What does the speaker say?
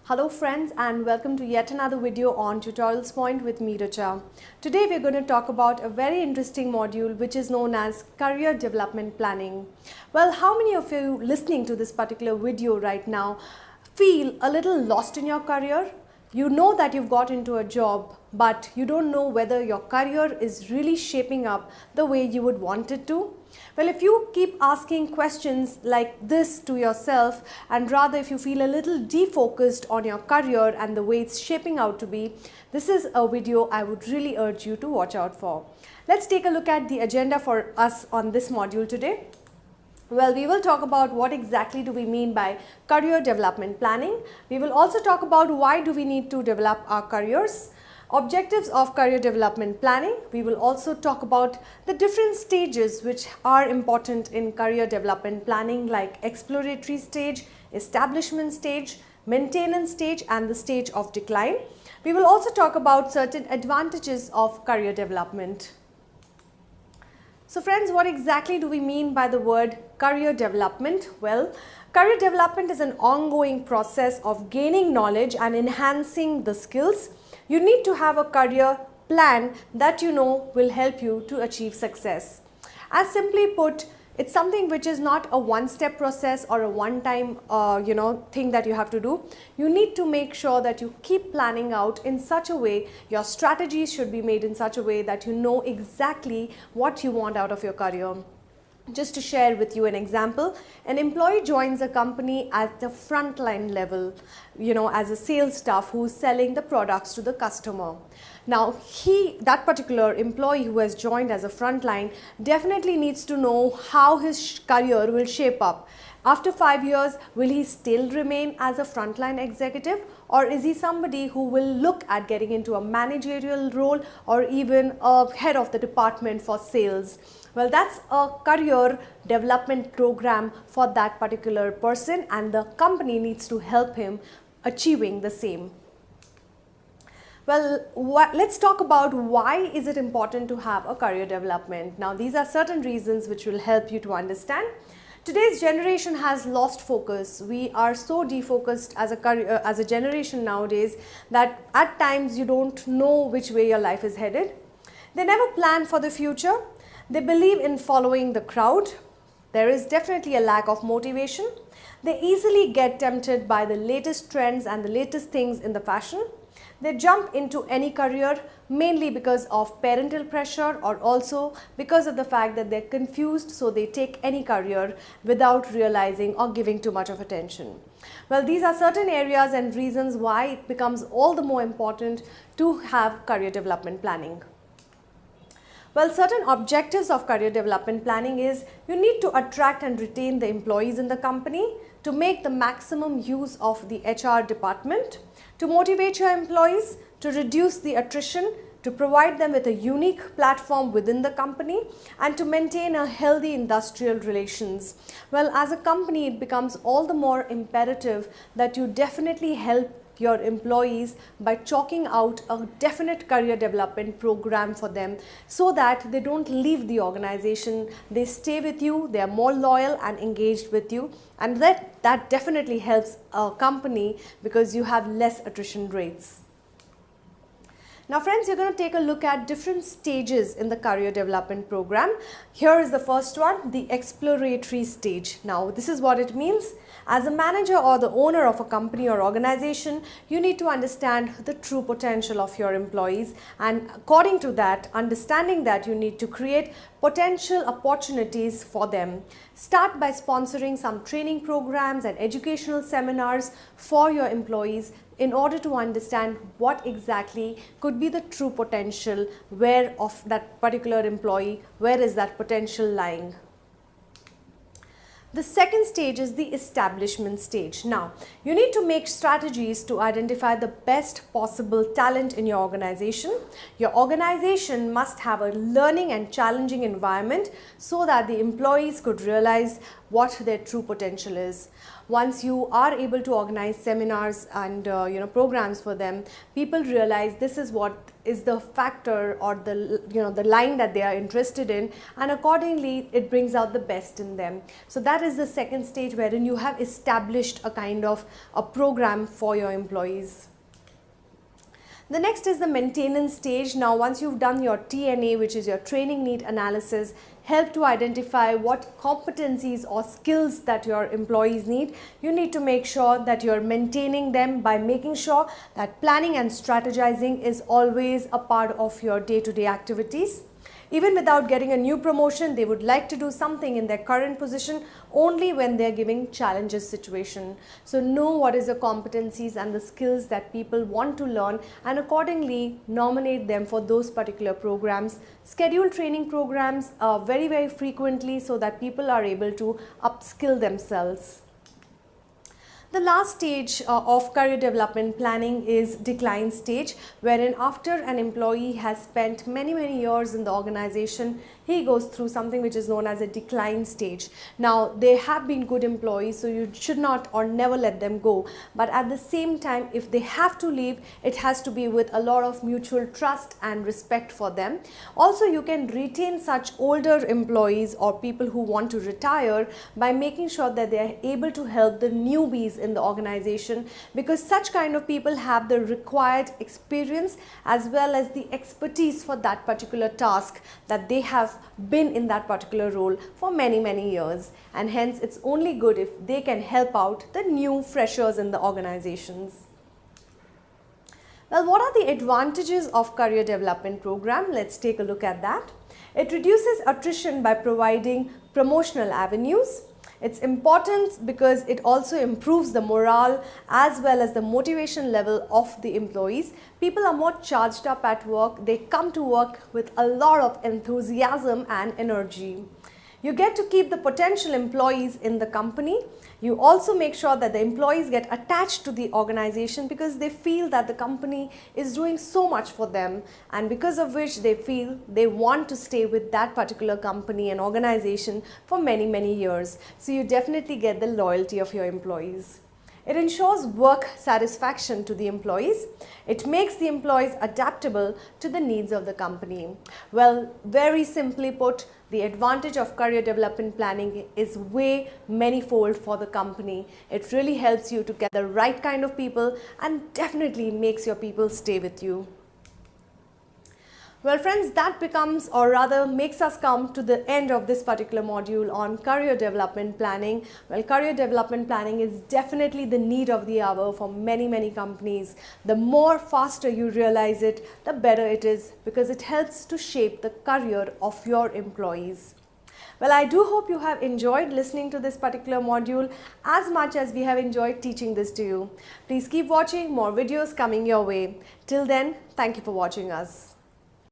Hello friends and welcome to yet another video on Tutorials Point with me, Richa. Today we're going to talk about a very interesting module which is known as Career Development Planning. Well, how many of you listening to this particular video right now feel a little lost in your career? You know that you've got into a job, but you don't know whether your career is really shaping up the way you would want it to. Well, if you keep asking questions like this to yourself, and rather if you feel a little defocused on your career and the way it's shaping out to be, this is a video I would really urge you to watch out for. Let's take a look at the agenda for us on this module today. Well, we will talk about what exactly do we mean by career development planning. We will also talk about why do we need to develop our careers, objectives of career development planning. We will also talk about the different stages which are important in career development planning, like exploratory stage, establishment stage, maintenance stage and the stage of decline. We will also talk about certain advantages of career development. So friends, what exactly do we mean by the word career development? Well, career development is an ongoing process of gaining knowledge and enhancing the skills. You need to have a career plan that you know will help you to achieve success. As simply put, it's something which is not a one-step process or a one-time thing that you have to do. You need to make sure that you keep planning out in such a way, your strategies should be made in such a way that you know exactly what you want out of your career. Just to share with you an example, an employee joins a company at the frontline level, as a sales staff who's selling the products to the customer. Now, that particular employee who has joined as a frontline definitely needs to know how his career will shape up. After 5 years, will he still remain as a frontline executive, or is he somebody who will look at getting into a managerial role or even a head of the department for sales? Well, that's a career development program for that particular person, and the company needs to help him achieving the same. Well, let's talk about why is it important to have a career development. Now, these are certain reasons which will help you to understand. Today's generation has lost focus. We are so defocused as a generation nowadays that at times you don't know which way your life is headed. They never plan for the future. They believe in following the crowd. There is definitely a lack of motivation. They easily get tempted by the latest trends and the latest things in the fashion. They jump into any career mainly because of parental pressure, or also because of the fact that they're confused, so they take any career without realizing or giving too much of attention. Well, these are certain areas and reasons why it becomes all the more important to have career development planning. Well, certain objectives of career development planning is you need to attract and retain the employees in the company, to make the maximum use of the HR department, to motivate your employees, to reduce the attrition, to provide them with a unique platform within the company, and to maintain a healthy industrial relations. Well, as a company, it becomes all the more imperative that you definitely help your employees by chalking out a definite career development program for them, so that they don't leave the organization, they stay with you, they are more loyal and engaged with you, and that definitely helps a company because you have less attrition rates. Now friends, you're going to take a look at different stages in the career development program. Here is the first one, the exploratory stage. Now this is what it means. As a manager or the owner of a company or organization, you need to understand the true potential of your employees, and according to that, understanding that, you need to create potential opportunities for them. Start by sponsoring some training programs and educational seminars for your employees in order to understand what exactly could be the true potential of that particular employee, where is that potential lying. The second stage is the establishment stage. Now, you need to make strategies to identify the best possible talent in your organization. Your organization must have a learning and challenging environment so that the employees could realize what their true potential is. once you are able to organize seminars and programs for them, people realize this is what is the factor or the line that they are interested in, and accordingly it brings out the best in them. So that is the second stage, wherein you have established a kind of a program for your employees. The next is the maintenance stage. Now, once you've done your TNA, which is your training need analysis, help to identify what competencies or skills that your employees need, you need to make sure that you're maintaining them by making sure that planning and strategizing is always a part of your day-to-day activities. Even without getting a new promotion, they would like to do something in their current position only when they're giving challenges situation. So know what is the competencies and the skills that people want to learn, and accordingly nominate them for those particular programs. Schedule training programs very frequently so that people are able to upskill themselves. The last stage of career development planning is decline stage, wherein after an employee has spent many years in the organization, he goes through something which is known as a decline stage. Now, they have been good employees, so you should not or never let them go. But at the same time, if they have to leave, it has to be with a lot of mutual trust and respect for them. Also, you can retain such older employees or people who want to retire by making sure that they are able to help the newbies in the organization, because such kind of people have the required experience as well as the expertise for that particular task, that they have been in that particular role for many years, and hence it's only good if they can help out the new freshers in the organizations. Well, what are the advantages of career development program? Let's take a look at that. It reduces attrition by providing promotional avenues. It's important because it also improves the morale as well as the motivation level of the employees. People are more charged up at work. They come to work with a lot of enthusiasm and energy. You get to keep the potential employees in the company. You also make sure that the employees get attached to the organization because they feel that the company is doing so much for them, and because of which they feel they want to stay with that particular company and organization for many years. So you definitely get the loyalty of your employees. It ensures work satisfaction to the employees. It makes the employees adaptable to the needs of the company. Well, very simply put, the advantage of career development planning is way manyfold for the company. It really helps you to get the right kind of people and definitely makes your people stay with you. Well friends, that becomes, or rather makes us come to the end of this particular module on career development planning. Well, career development planning is definitely the need of the hour for many companies. The more faster you realize it, the better it is, because it helps to shape the career of your employees. Well, I do hope you have enjoyed listening to this particular module as much as we have enjoyed teaching this to you. Please keep watching, more videos coming your way. Till then, thank you for watching us.